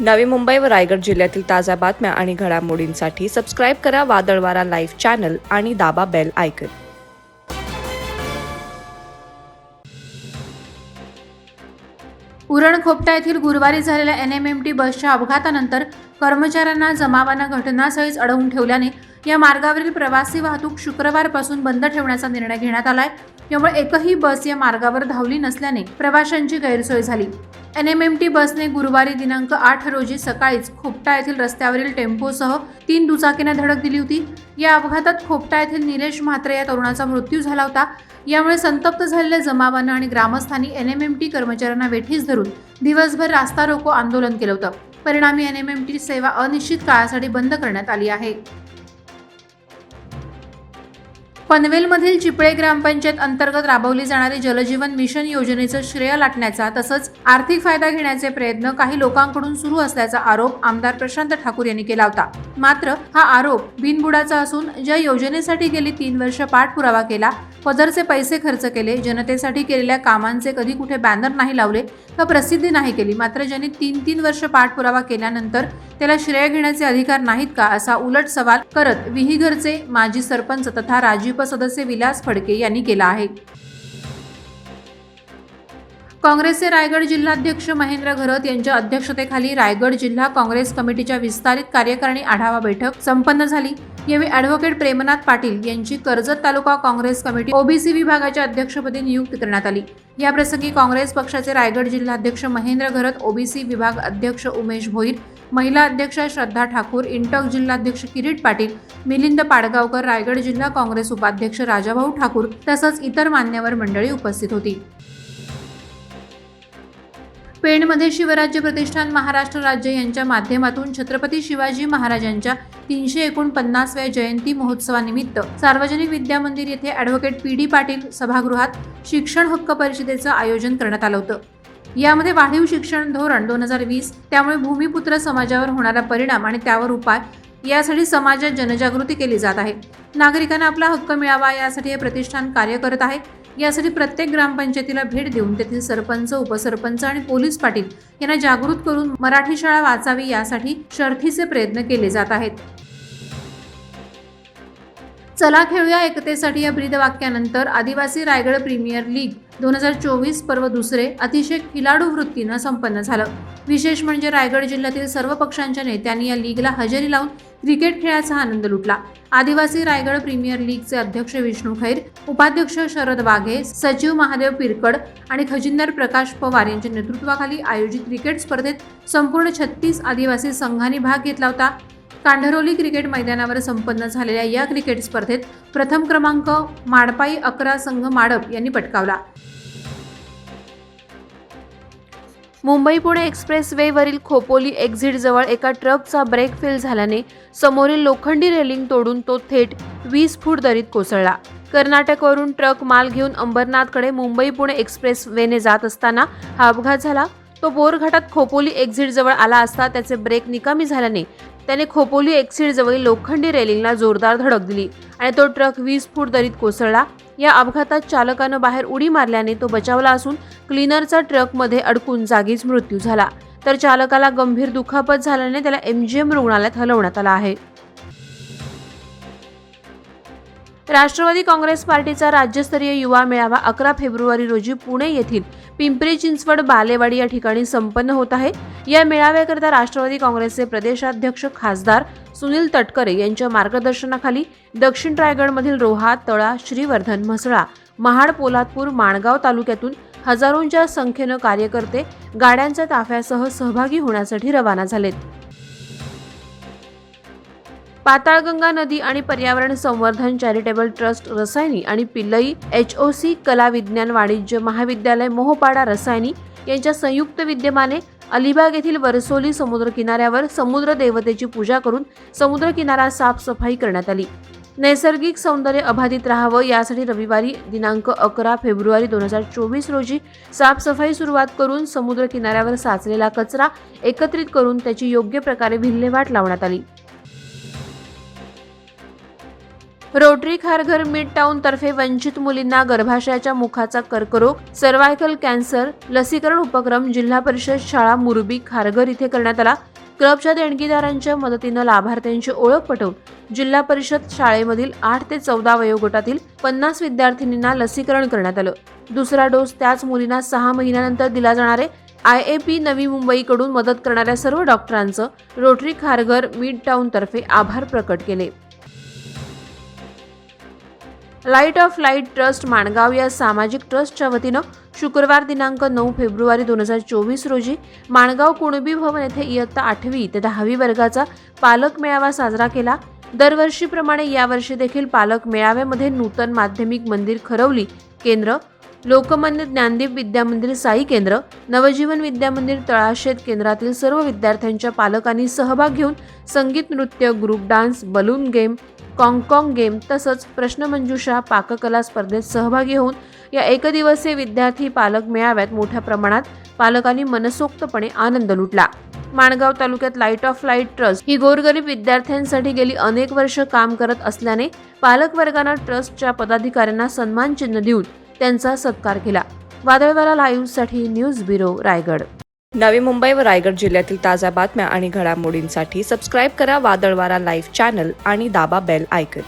नवी मुंबई व रायगड जिल्ह्यातील ताज्या बातम्या आणि घडामोडींसाठी सबस्क्राईब करा वादळवारा लाईव्ह चॅनल आणि दाबा बेल आयकॉन. उरण खोपटा येथील गुरुवारी झालेल्या NMMT बसच्या अपघातानंतर कर्मचाऱ्यांना जमावानं घटनास्थळीच अडवून ठेवल्याने या मार्गावरील प्रवासी वाहतूक शुक्रवारपासून बंद ठेवण्याचा निर्णय घेण्यात आलाय. यामुळे एकही बस या मार्गावर धावली नसल्याने प्रवाशांची गैरसोय झाली. NMMT बसने गुरुवारी दिनांक 8 रोजी सकाळीच खोपटा येथील रस्त्यावरील टेम्पोसह 3 दुचाकींना धडक दिली होती. या अपघातात खोपटा येथील निलेश म्हात्रे या तरुणाचा मृत्यू झाला होता. यामुळे संतप्त झालेल्या जमावानं आणि ग्रामस्थांनी NMMT कर्मचाऱ्यांना वेठीस धरून दिवसभर रास्ता रोको आंदोलन केलं होतं. परिणामी NMMT सेवा अनिश्चित काळासाठी बंद करण्यात आली आहे. पनवेलमधील चिपळे ग्रामपंचायत अंतर्गत राबवली जाणारी जलजीवन मिशन योजनेचं श्रेय लाटण्याचा तसंच आर्थिक फायदा घेण्याचे प्रयत्न काही लोकांकडून सुरू असल्याचा आरोप आमदार प्रशांत ठाकूर यांनी केला होता. मात्र हा आरोप बिनबुडाचा असून ज्या योजनेसाठी गेली 3 वर्ष पाठपुरावा केला, पदरचे पैसे खर्च केले, जनतेसाठी केलेल्या कामांचे कधी कुठे बॅनर नाही लावले का प्रसिद्धी नाही केली, मात्र ज्यांनी 3 वर्ष पाठपुरावा केल्यानंतर त्याला श्रेय घेण्याचे अधिकार नाहीत का, असा उलट सवाल करत विहीघरचे माजी सरपंच तथा राजीप सदस्य विलास फडके यांनी केला आहे. काँग्रेसचे रायगड जिल्हाध्यक्ष महेंद्र घरत यांच्या अध्यक्षतेखाली रायगड जिल्हा काँग्रेस कमिटीच्या विस्तारित कार्यकारिणी आढावा बैठक संपन्न झाली. यावेळी ॲडव्होकेट प्रेमनाथ पाटील यांची कर्जत तालुका काँग्रेस कमिटी OBC विभागाच्या अध्यक्षपदी नियुक्ती करण्यात आली. या प्रसंगी काँग्रेस पक्षाचे रायगड जिल्हाध्यक्ष महेंद्र घरत, OBC विभाग अध्यक्ष उमेश भोईर, महिला अध्यक्षा श्रद्धा ठाकूर, इंटक जिल्हाध्यक्ष किरीट पाटील, मिलिंद पाडगावकर, रायगड जिल्हा काँग्रेस उपाध्यक्ष राजाभाऊ ठाकूर तसंच इतर मान्यवर मंडळी उपस्थित होती. पेणमध्ये शिवराज्य प्रतिष्ठान महाराष्ट्र राज्य यांच्या माध्यमातून छत्रपती शिवाजी महाराजांच्या 349व्या जयंती महोत्सवानिमित्त सार्वजनिक विद्या मंदिर येथे ॲडव्होकेट PD पाटील सभागृहात शिक्षण हक्क परिषदेचं आयोजन करण्यात आलं होतं. यामध्ये वाढीव शिक्षण धोरण 2020, त्यामुळे भूमिपुत्र समाजावर होणारा परिणाम आणि त्यावर उपाय यासाठी समाजात जनजागृती केली जात आहे. नागरिकांना आपला हक्क मिळावा यासाठी हे प्रतिष्ठान कार्य करत आहे. यासाठी प्रत्येक ग्रामपंचायतीला भेट देऊन तेथील सरपंच, उपसरपंच आणि पोलीस पाटील यांना जागृत करून मराठी शाळा वाचावी यासाठी शर्थीचे प्रयत्न केले जात आहेत. चला खेळूया एकतेसाठी या ब्रीदवाक्यानंतर आदिवासी रायगड प्रीमियर लीग 2024 पर्व दुसरे अतिशय खिलाडू वृत्तीनं संपन्न झालं. विशेष म्हणजे रायगड जिल्ह्यातील सर्व पक्षांच्या नेत्यांनी या लीगला हजेरी लावून क्रिकेट खेळाचा आनंद लुटला. आदिवासी रायगड प्रीमियर लीगचे अध्यक्ष विष्णू खैर, उपाध्यक्ष शरद वाघे, सचिव महादेव पिरकड आणि खजिनदार प्रकाश पवार यांच्या नेतृत्वाखाली आयोजित क्रिकेट स्पर्धेत संपूर्ण 36 आदिवासी संघांनी भाग घेतला होता. कांढरोली क्रिकेट मैदानावर संपन्न झालेल्या या क्रिकेट स्पर्धेत प्रथम क्रमांक माडपाई 11 संघ माडप यांनी पटकावला. मुंबई पुणे एक्सप्रेस वेवरील खोपोली एक्झिट जवळ एका ट्रकचा ब्रेक फेल झाल्याने समोरील लोखंडी रेलिंग तोडून तो थेट 20 फूट दरीत कोसळला. कर्नाटकवरून ट्रक माल घेऊन अंबरनाथकडे मुंबई पुणे एक्सप्रेस वेने जात असताना हा अपघात झाला. तो बोरघाटात खोपोली एक्झिट जवळ आला असता त्याचे ब्रेक निकामी झाल्याने त्याने खोपोली एक्झिट जवळील लोखंडी रेलिंगला जोरदार धडक दिली आणि तो ट्रक 20 फूट दरीत कोसळला. या अपघातात चालकानं बाहेर उडी मारल्याने तो बचावला असून क्लीनरचा ट्रकमध्ये अडकून जागीच मृत्यू झाला. तर चालकाला गंभीर दुखापत झाल्याने त्याला MGM रुग्णालयात हलवण्यात आलं आहे. राष्ट्रवादी काँग्रेस पार्टीचा राज्यस्तरीय युवा मेळावा 11 फेब्रुवारी रोजी पुणे येथील पिंपरी चिंचवड बालेवाडी या ठिकाणी संपन्न होत आहे. या मेळाव्याकरता राष्ट्रवादी काँग्रेसचे प्रदेशाध्यक्ष खासदार सुनील तटकरे यांच्या मार्गदर्शनाखाली दक्षिण रायगडमधील रोहा, तळा, श्रीवर्धन, म्हसळा, महाड, पोलादपूर, माणगाव तालुक्यातून हजारोंच्या संख्येनं कार्यकर्ते गाड्यांच्या ताफ्यासह सहभागी होण्यासाठी रवाना झालेत. पाताळगंगा नदी आणि पर्यावरण संवर्धन चॅरिटेबल ट्रस्ट रसायनी आणि पिल्लई HOC कला विज्ञान वाणिज्य महाविद्यालय मोहपाडा रसायनी यांच्या संयुक्त विद्यमाने अलिबाग येथील वरसोली समुद्र किनाऱ्यावर समुद्र देवतेची पूजा करून समुद्र किनारा साफसफाई करण्यात आली. नैसर्गिक सौंदर्य अबाधित राहावं यासाठी रविवारी दिनांक 11 फेब्रुवारी 2024 रोजी साफसफाई सुरुवात करून समुद्र किनाऱ्यावर साचलेला कचरा एकत्रित करून त्याची योग्य प्रकारे विल्हेवाट लावण्यात आली. रोटरी खारघर मिड टाउन तर्फे वंचित मुलींना गर्भाशयाच्या मुखाचा कर्करोग सर्व्हायकल कॅन्सर लसीकरण उपक्रम जिल्हा परिषद शाळा मुरबी खारघर इथे करण्यात आला. क्लबच्या देणगीदारांच्या मदतीनं लाभार्थ्यांची ओळख पटवून जिल्हा परिषद शाळेमधील 8 ते 14 वयोगटातील 50 विद्यार्थिनींना लसीकरण करण्यात आलं. दुसरा डोस त्याच मुलींना 6 महिन्यानंतर दिला जाणार आहे. IAP नवी मुंबईकडून मदत करणाऱ्या सर्व डॉक्टरांचं रोटरी खारघर मिड टाउन तर्फे आभार प्रकट केले. Light of light trust Mangaon या सामाजिक ट्रस्टच्या वतीनं शुक्रवार दिनांक 9 फेब्रुवारी 2024 रोजी माणगाव कुणबी भवन येथे इयत्ता 8वी ते 10वी वर्गाचा पालक मेळावा साजरा केला. दरवर्षीप्रमाणे यावर्षी देखील पालक मेळाव्यामध्ये नूतन माध्यमिक मंदिर खरवली केंद्र, लोकमान्य ज्ञानदीप विद्यामंदिर साई केंद्र, नवजीवन विद्यामंदिर तळाशेत केंद्रातील सर्व विद्यार्थ्यांच्या पालकांनी सहभाग घेऊन संगीत नृत्य, group dance, balloon game, Kong game तसंच प्रश्नमंजुषा, पाककला स्पर्धेत सहभागी होऊन या एकदिवसीय विद्यार्थी पालक मेळाव्यात मोठ्या प्रमाणात पालकांनी मनसोक्तपणे आनंद लुटला. माणगाव तालुक्यात लाईट ऑफ लाईट ट्रस्ट ही गोरगरीब विद्यार्थ्यांसाठी गेली अनेक वर्ष काम करत असल्याने पालक वर्गांना ट्रस्टच्या पदाधिकाऱ्यांना सन्मान चिन्ह देऊन त्यांचा सत्कार केला. वादळवारा लाईव्हसाठी न्यूज ब्युरो रायगड. नवी मुंबई व रायगड जिल्ह्यातील ताज्या बातम्या आणि घडामोडींसाठी सबस्क्राईब करा वादळवारा लाईव्ह चॅनल आणि दाबा बेल आयकॉन.